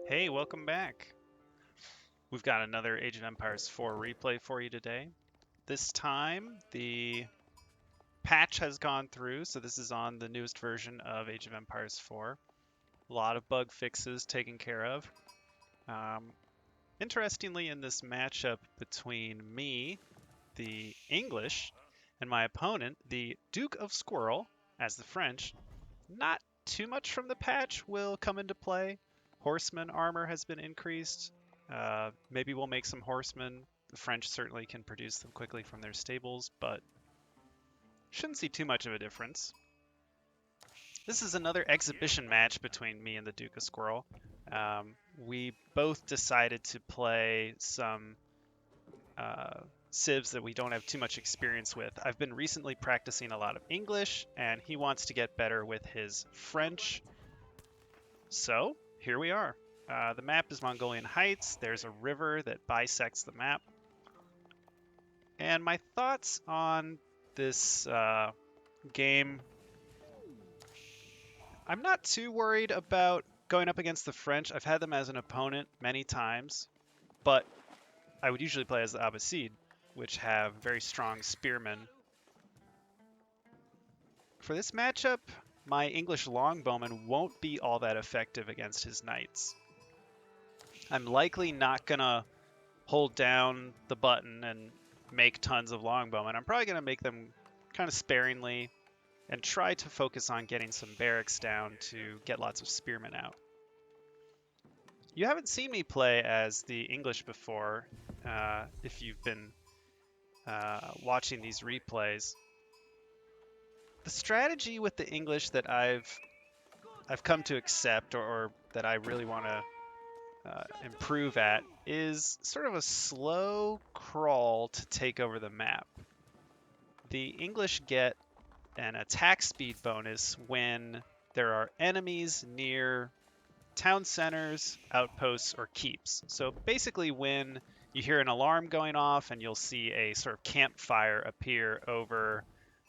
Hey, welcome back. We've got another Age of Empires 4 replay for you today. This time, the patch has gone through, so this is on the newest version of Age of Empires 4. A lot of bug fixes taken care of. Um, Interestingly, in this matchup between me, the English, and my opponent, the Duke of Squirrel, as the French, not too much from the patch will come into play. Horseman armor has been increased. Maybe we'll make some horsemen. The French certainly can produce them quickly from their stables, but shouldn't see too much of a difference. This is another exhibition match between me and the Duke of Squirrel. We both decided to play some civs that we don't have too much experience with. I've been recently practicing a lot of English, and he wants to get better with his French. So here we are. The map is Mongolian Heights. There's a river that bisects the map. And my thoughts on this game, I'm not too worried about going up against the French. I've had them as an opponent many times, but I would usually play as the Abbasid, which have very strong spearmen. For this matchup, my English longbowman won't be all that effective against his knights. I'm likely not going to hold down the button and make tons of longbowmen. I'm probably going to make them kind of sparingly and try to focus on getting some barracks down to get lots of spearmen out. You haven't seen me play as the English before, if you've been watching these replays. The strategy with the English that I've come to accept, or that I really want to improve at, is sort of a slow crawl to take over the map. The English get an attack speed bonus when there are enemies near town centers, outposts, or keeps. So basically when you hear an alarm going off and you'll see a sort of campfire appear over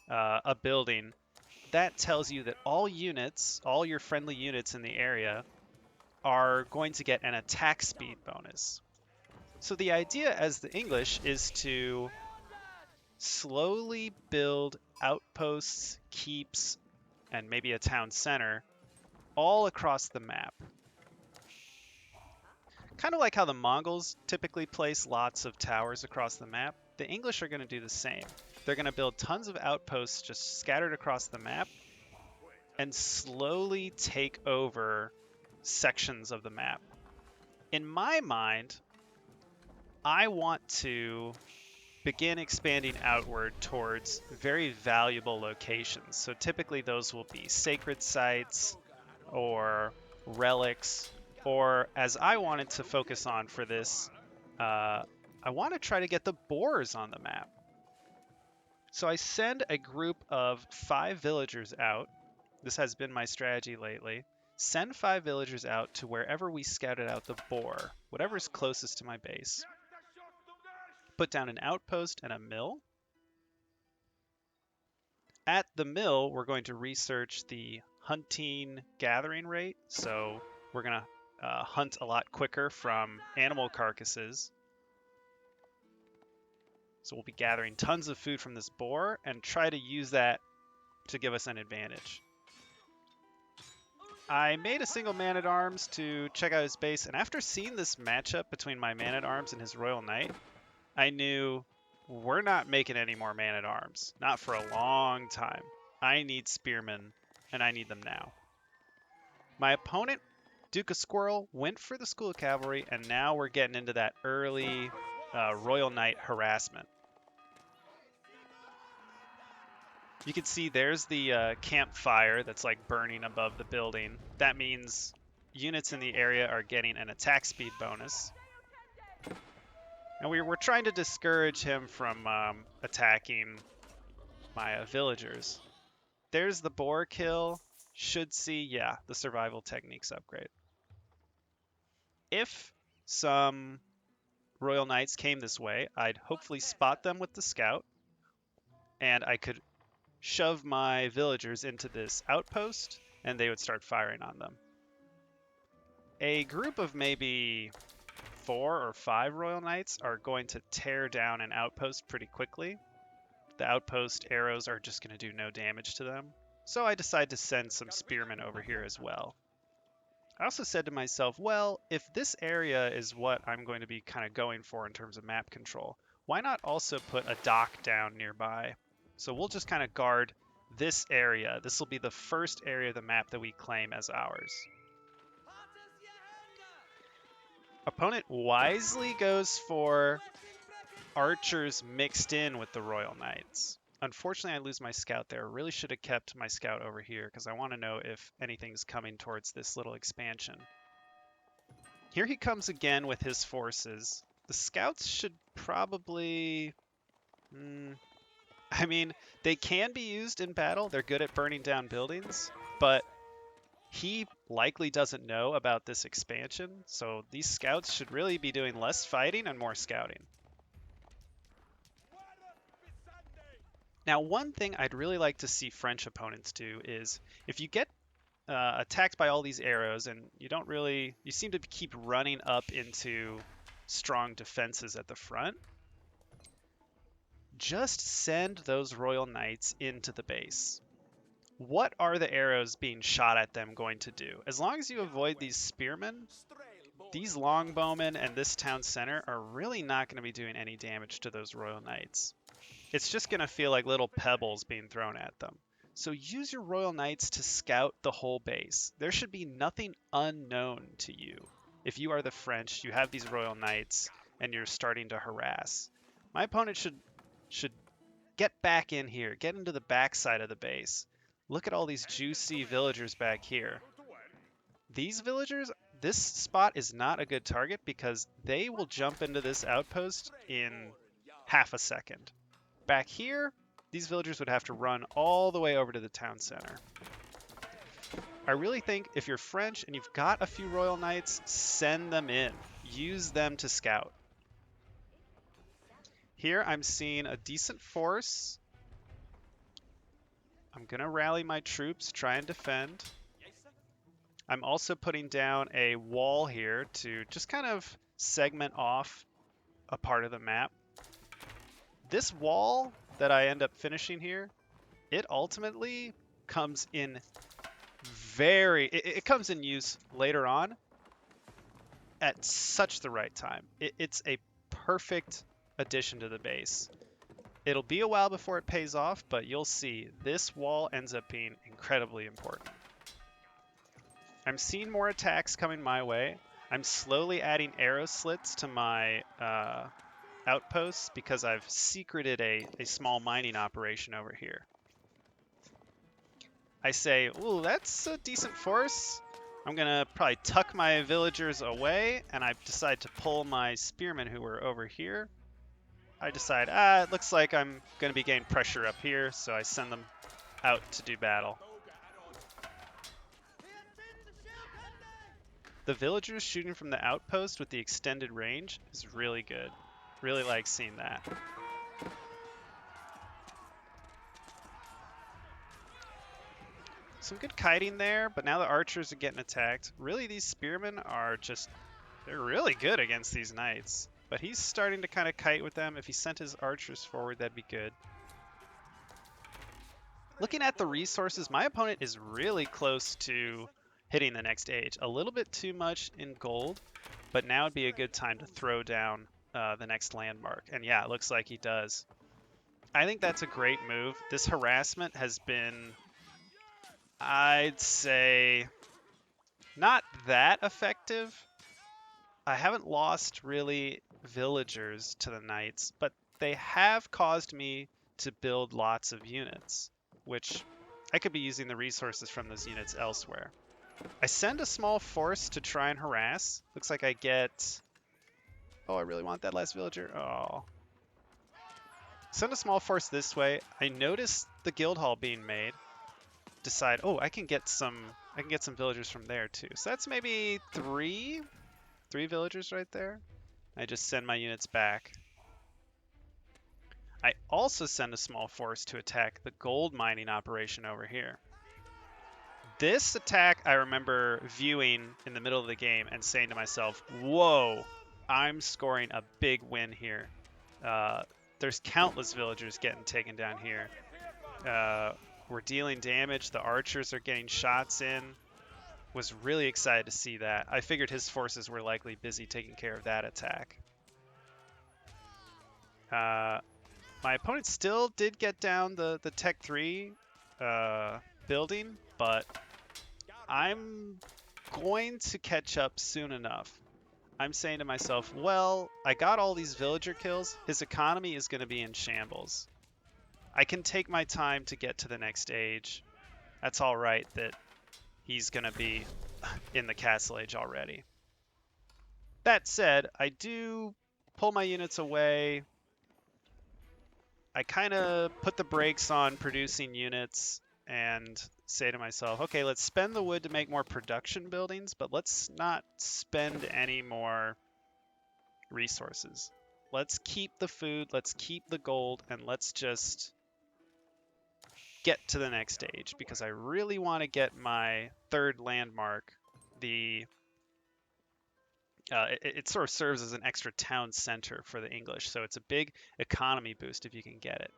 a building, that tells you that all units, all your friendly units in the area, are going to get an attack speed bonus. So the idea as the English is to slowly build outposts, keeps, and maybe a town center all across the map. Kind of like how the Mongols typically place lots of towers across the map, the English are going to do the same. They're going to build tons of outposts just scattered across the map and slowly take over sections of the map. In my mind, I want to begin expanding outward towards very valuable locations. So typically those will be sacred sites or relics, or as I wanted to focus on for this, I want to try to get the boars on the map. So I send a group of 5 villagers out. This has been my strategy lately. Send 5 villagers out to wherever we scouted out the boar, whatever's closest to my base. Put down an outpost and a mill. At the mill, we're going to research the hunting gathering rate. So we're going to hunt a lot quicker from animal carcasses. So we'll be gathering tons of food from this boar and try to use that to give us an advantage. I made a single man-at-arms to check out his base, and after seeing this matchup between my man-at-arms and his royal knight, I knew we're not making any more man-at-arms. Not for a long time. I need spearmen, and I need them now. My opponent, Duke of Squirrel, went for the School of Cavalry, and now we're getting into that early royal knight harassment. You can see there's the campfire that's like burning above the building. That means units in the area are getting an attack speed bonus. And we're trying to discourage him from attacking my villagers. There's the boar kill. Should see, yeah, the survival techniques upgrade. If some royal knights came this way, I'd hopefully spot them with the scout, and I could shove my villagers into this outpost, and they would start firing on them. a group of maybe 4 or 5 Royal Knights are going to tear down an outpost pretty quickly. The outpost arrows are just going to do no damage to them. So I decide to send some spearmen over here as well. I also said to myself, well, if this area is what I'm going to be kind of going for in terms of map control, why not also put a dock down nearby? So we'll just kind of guard this area. This will be the first area of the map that we claim as ours. Opponent wisely goes for archers mixed in with the Royal Knights. Unfortunately, I lose my scout there. Really should have kept my scout over here because I want to know if anything's coming towards this little expansion. Here he comes again with his forces. The scouts should probably... I mean, they can be used in battle. They're good at burning down buildings, but he likely doesn't know about this expansion, so these scouts should really be doing less fighting and more scouting. Now, one thing I'd really like to see French opponents do is if you get attacked by all these arrows and you seem to keep running up into strong defenses at the front, just send those Royal Knights into the base. What are the arrows being shot at them going to do? As long as you avoid these spearmen, these longbowmen and this town center are really not going to be doing any damage to those Royal Knights. It's just going to feel like little pebbles being thrown at them. So use your Royal Knights to scout the whole base. There should be nothing unknown to you. If you are the French, you have these Royal Knights, and you're starting to harass. My opponent should get back in here, get into the backside of the base. Look at all these juicy villagers back here. These villagers, this spot is not a good target because they will jump into this outpost in half a second. Back here, these villagers would have to run all the way over to the town center. I really think if you're French and you've got a few Royal Knights, send them in. Use them to scout. Here I'm seeing a decent force. I'm going to rally my troops, try and defend. I'm also putting down a wall here to just kind of segment off a part of the map. This wall that I end up finishing here, it ultimately comes in it comes in use later on at such the right time. It's a perfect addition to the base. It'll be a while before it pays off, but you'll see this wall ends up being incredibly important. I'm seeing more attacks coming my way. I'm slowly adding arrow slits to my outposts because I've secreted a small mining operation over here. I say, ooh, that's a decent force. I'm gonna probably tuck my villagers away, and I decide to pull my spearmen who were over here. I decide, it looks like I'm gonna be getting pressure up here, so I send them out to do battle. The villagers shooting from the outpost with the extended range is really good. Really like seeing that. Some good kiting there, but now the archers are getting attacked. Really, these spearmen are they're really good against these knights. But he's starting to kind of kite with them. If he sent his archers forward, that'd be good. Looking at the resources, my opponent is really close to hitting the next age. A little bit too much in gold, but now would be a good time to throw down the next landmark. And yeah, it looks like he does. I think that's a great move. This harassment has been, I'd say, not that effective. I haven't lost really villagers to the knights, but they have caused me to build lots of units, which I could be using the resources from those units elsewhere. I send a small force to try and harass. Looks like I get... Oh, I really want that last villager. Oh. Send a small force this way. I notice the guild hall being made. Decide, oh, I can get some villagers from there too. So that's maybe three villagers right there. I just send my units back. I also send a small force to attack the gold mining operation over here. This attack I remember viewing in the middle of the game and saying to myself, whoa, I'm scoring a big win here. There's countless villagers getting taken down here. We're dealing damage. The archers are getting shots in. Was really excited to see that. I figured his forces were likely busy taking care of that attack. My opponent still did get down the Tech 3 building, but I'm going to catch up soon enough. I'm saying to myself, well, I got all these villager kills. His economy is going to be in shambles. I can take my time to get to the next age. That's all right that he's going to be in the Castle Age already. That said, I do pull my units away. I kind of put the brakes on producing units and say to myself, okay, let's spend the wood to make more production buildings, but let's not spend any more resources. Let's keep the food, let's keep the gold, and let's just get to the next stage, because I really want to get my third landmark. It sort of serves as an extra town center for the English, so it's a big economy boost if you can get it.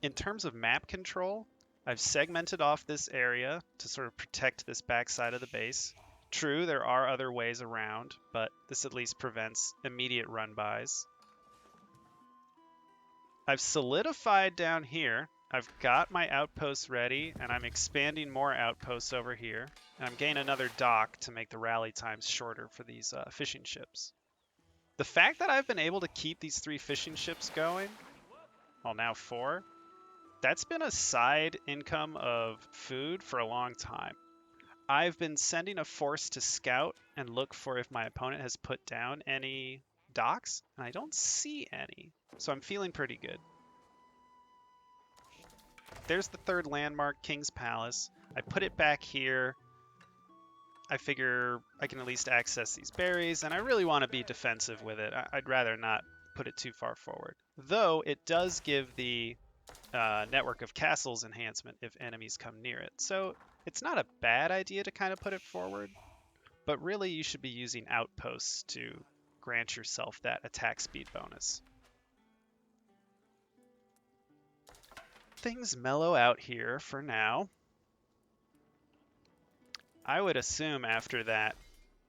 In terms of map control, I've segmented off this area to sort of protect this backside of the base. True, there are other ways around, but this at least prevents immediate run-bys. I've solidified down here. I've got my outposts ready, and I'm expanding more outposts over here. And I'm getting another dock to make the rally times shorter for these fishing ships. The fact that I've been able to keep these 3 fishing ships going, well, now 4, that's been a side income of food for a long time. I've been sending a force to scout and look for if my opponent has put down any docks, and I don't see any, so I'm feeling pretty good. There's the third landmark, King's Palace. I put it back here. I figure I can at least access these berries, and I really want to be defensive with it. I'd rather not put it too far forward. Though it does give the network of castles enhancement if enemies come near it. So it's not a bad idea to kind of put it forward, but really you should be using outposts to grant yourself that attack speed bonus. Things mellow out here for now. I would assume after that,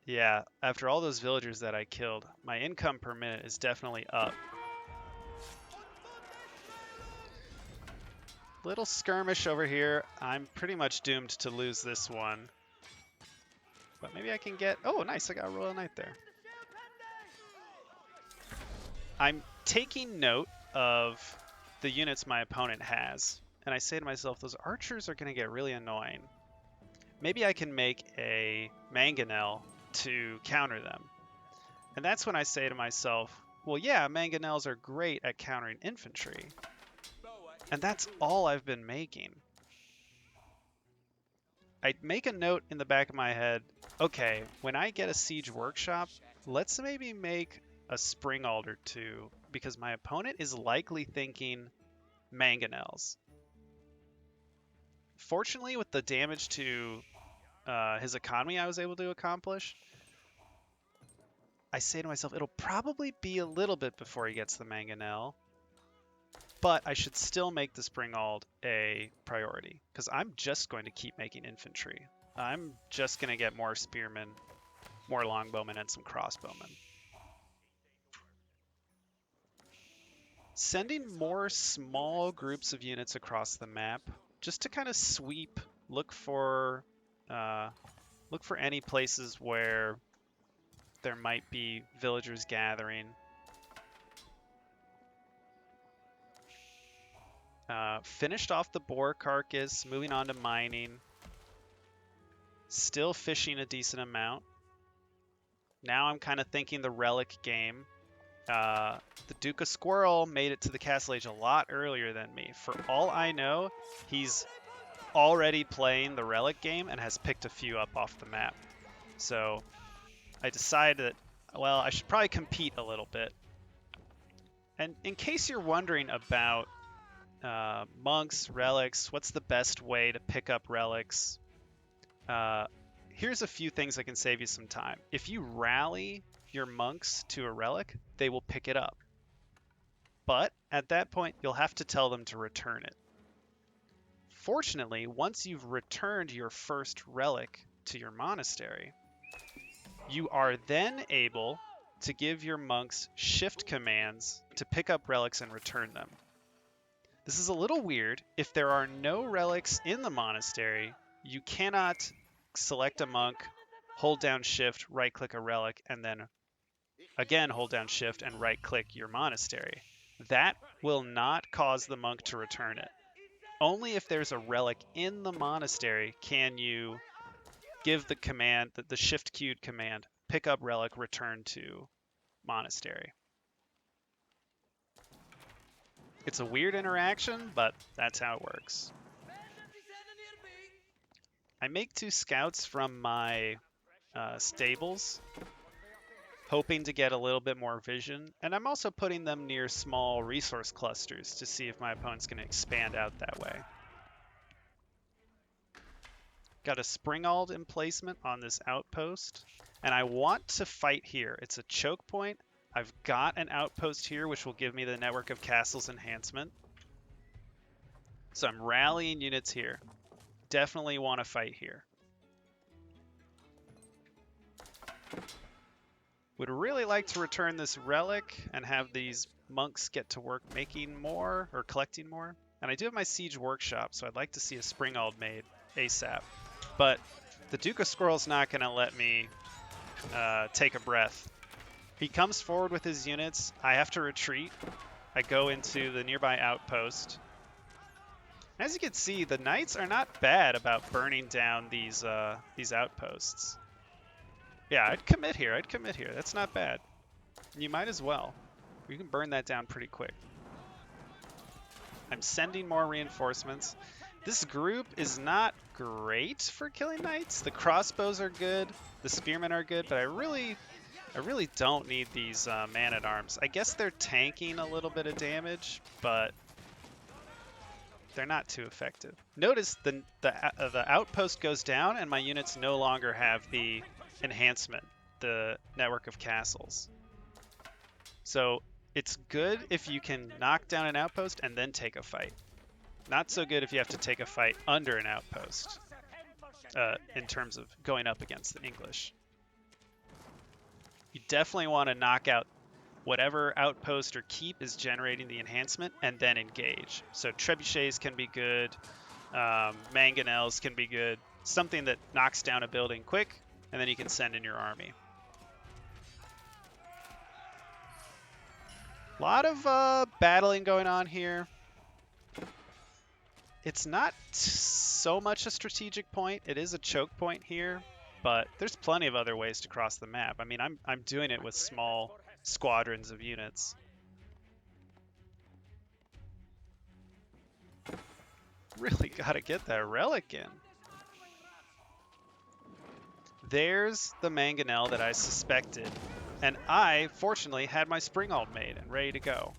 yeah, after all those villagers that I killed, my income per minute is definitely up. Little skirmish over here. I'm pretty much doomed to lose this one. But maybe I can get... Oh, nice, I got a Royal Knight there. I'm taking note of the units my opponent has, and I say to myself, those archers are going to get really annoying. Maybe I can make a mangonel to counter them. And that's when I say to myself, well, yeah, mangonels are great at countering infantry. And that's all I've been making. I make a note in the back of my head, okay, when I get a siege workshop, let's maybe make a spring alder too, because my opponent is likely thinking mangonels. Fortunately, with the damage to his economy I was able to accomplish, I say to myself, it'll probably be a little bit before he gets the mangonel, but I should still make the Springald a priority, because I'm just going to keep making infantry. I'm just going to get more spearmen, more longbowmen, and some crossbowmen. Sending more small groups of units across the map, just to kind of sweep, look for any places where there might be villagers gathering. Finished off the boar carcass, moving on to mining. Still fishing a decent amount. Now I'm kind of thinking the relic game. The Duke of Squirrel made it to the Castle Age a lot earlier than me. For all I know, he's already playing the relic game and has picked a few up off the map. So I decided that, well, I should probably compete a little bit. And in case you're wondering about monks, relics. What's the best way to pick up relics? Here's a few things that can save you some time. If you rally your monks to a relic, they will pick it up. But at that point, you'll have to tell them to return it. Fortunately, once you've returned your first relic to your monastery, you are then able to give your monks shift commands to pick up relics and return them. This is a little weird. If there are no relics in the monastery, you cannot select a monk, hold down shift, right click a relic, and then again hold down shift and right click your monastery. That will not cause the monk to return it. Only if there's a relic in the monastery can you give the command, the shift queued command, pick up relic, return to monastery. It's a weird interaction, but that's how it works. I make 2 scouts from my stables, hoping to get a little bit more vision, and I'm also putting them near small resource clusters to see if my opponent's going to expand out that way. Got a springald emplacement on this outpost, and I want to fight here. It's a choke point. I've got an outpost here, which will give me the network of castles enhancement. So I'm rallying units here. Definitely want to fight here. Would really like to return this relic and have these monks get to work making more or collecting more. And I do have my siege workshop, so I'd like to see a springald made ASAP. But the Duke of Squirrel's not going to let me take a breath. He comes forward with his units. I have to retreat. I go into the nearby outpost. As you can see, the knights are not bad about burning down these outposts. Yeah, I'd commit here. I'd commit here. That's not bad. You might as well. You can burn that down pretty quick. I'm sending more reinforcements. This group is not great for killing knights. The crossbows are good. The spearmen are good, but I really don't need these man-at-arms. I guess they're tanking a little bit of damage, but they're not too effective. Notice the outpost goes down, and my units no longer have the enhancement, the network of castles. So it's good if you can knock down an outpost and then take a fight. Not so good if you have to take a fight under an outpost, in terms of going up against the English. You definitely want to knock out whatever outpost or keep is generating the enhancement and then engage. So trebuchets can be good, mangonels can be good, something that knocks down a building quick, and then you can send in your army. A lot of battling going on here. It's not so much a strategic point. It is a choke point here, but there's plenty of other ways to cross the map. I mean, I'm doing it with small squadrons of units. Really gotta get that relic in. There's the mangonel that I suspected, and I, fortunately, had my springald made and ready to go.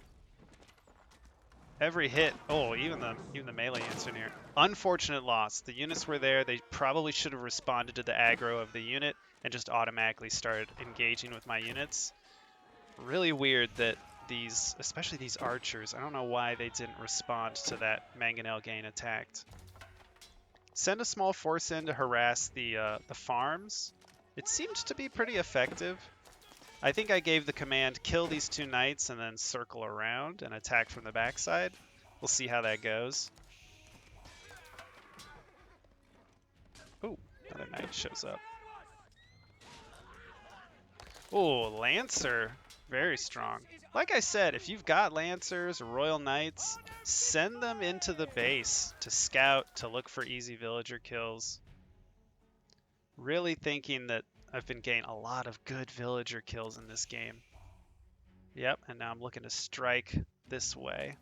Every hit, oh, even the melee units in here. Unfortunate loss. The units were there. They probably should have responded to the aggro of the unit and just automatically started engaging with my units. Really weird that these, especially these archers, I don't know why they didn't respond to that mangonel getting attacked. Send a small force in to harass the farms. It seemed to be pretty effective. I think I gave the command, kill these 2 knights and then circle around and attack from the backside. We'll see how that goes. Oh, another knight shows up. Oh, Lancer, very strong. Like I said, if you've got Lancers or Royal Knights, send them into the base to scout, to look for easy villager kills. Really thinking that I've been getting a lot of good villager kills in this game. Yep, and now I'm looking to strike this way.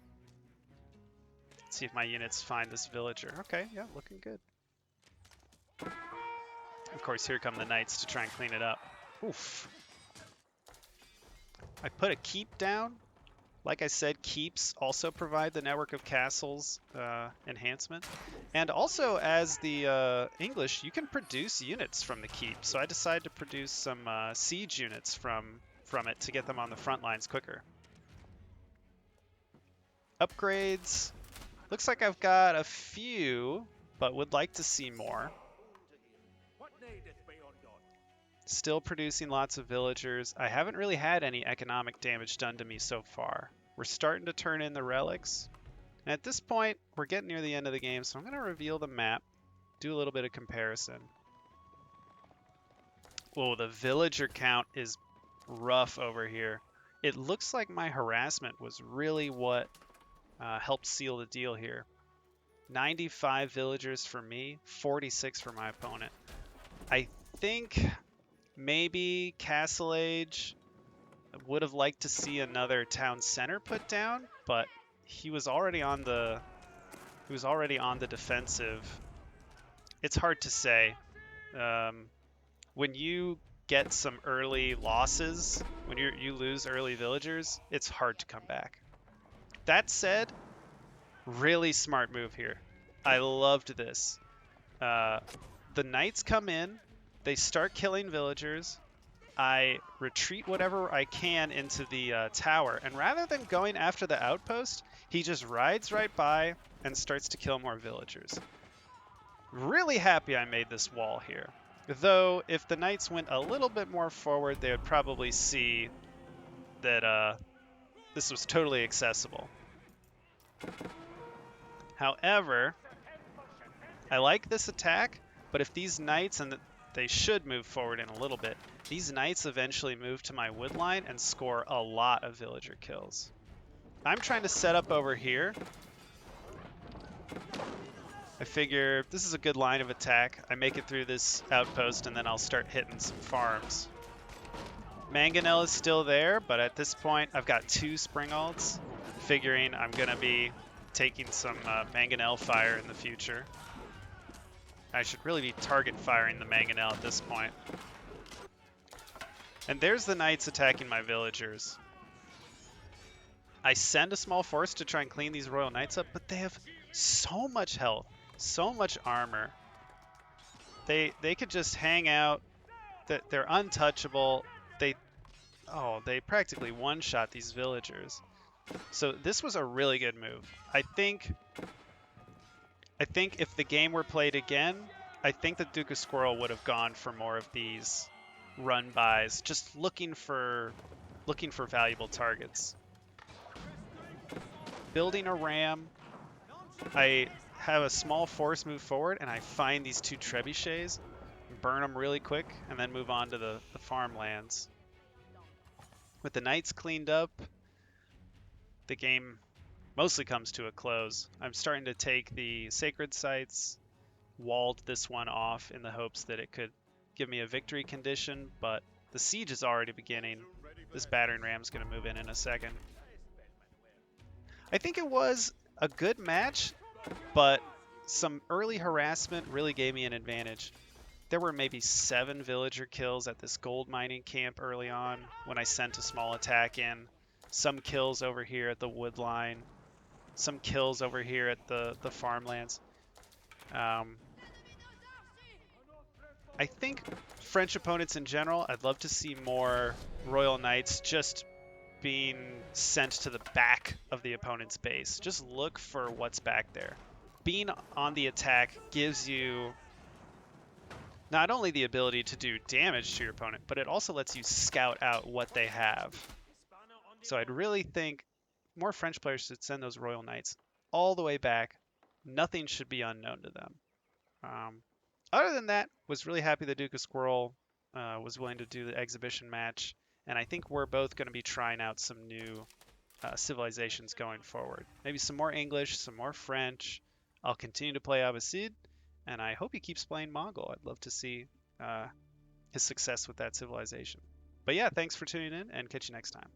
Let's see if my units find this villager. Okay, yeah, looking good. Of course, here come the knights to try and clean it up. Oof. I put a keep down. Like I said, keeps also provide the network of castles enhancement. And also, as the English, you can produce units from the keep. So I decided to produce some siege units from it to get them on the front lines quicker. Upgrades. Looks like I've got a few, but would like to see more. Still producing lots of villagers. I haven't really had any economic damage done to me so far. We're starting to turn in the relics. And at this point, we're getting near the end of the game, so I'm going to reveal the map, do a little bit of comparison. Whoa, the villager count is rough over here. It looks like my harassment was really what helped seal the deal here. 95 villagers for me, 46 for my opponent. I think maybe Castle Age would have liked to see another town center put down, but he was already on the defensive. It's hard to say. When you get some early losses, when you lose early villagers, it's hard to come back. That said, really smart move here. I loved this. The knights come in, they start killing villagers. I retreat whatever I can into the tower, and rather than going after the outpost, he just rides right by and starts to kill more villagers. Really happy I made this wall here. Though, if the knights went a little bit more forward, they would probably see that this was totally accessible. However, I like this attack, but if these knights, and they should move forward in a little bit, these knights eventually move to my wood line and score a lot of villager kills. I'm trying to set up over here. I figure this is a good line of attack. I make it through this outpost and then I'll start hitting some farms. Mangonel is still there, but at this point I've got 2 spring alts, figuring I'm going to be taking some Mangonel fire in the future. I should really be target firing the Mangonel at this point. And there's the knights attacking my villagers. I send a small force to try and clean these royal knights up, but they have so much health, so much armor. They could just hang out. They're untouchable. They practically one-shot these villagers. So this was a really good move. I think if the game were played again, I think the Duke of Squirrel would have gone for more of these run-bys, just looking for valuable targets. Building a ram, I have a small force move forward, and I find these 2 trebuchets, burn them really quick, and then move on to the farmlands. With the knights cleaned up, the game mostly comes to a close. I'm starting to take the sacred sites, walled this one off in the hopes that it could give me a victory condition, but the siege is already beginning. This battering ram's going to move in a second. I think it was a good match, but some early harassment really gave me an advantage. There were maybe 7 villager kills at this gold mining camp early on when I sent a small attack in. Some kills over here at the wood line. Some kills over here at the farmlands. I think French opponents in general, I'd love to see more Royal Knights just being sent to the back of the opponent's base. Just look for what's back there. Being on the attack gives you not only the ability to do damage to your opponent, but it also lets you scout out what they have. So I'd really think more French players should send those Royal Knights all the way back. Nothing should be unknown to them. Other than that, was really happy the Duke of Squirrel was willing to do the exhibition match, and I think we're both going to be trying out some new civilizations going forward. Maybe some more English, some more French. I'll continue to play Abbasid, and I hope he keeps playing Mongol. I'd love to see his success with that civilization. But yeah, thanks for tuning in, and catch you next time.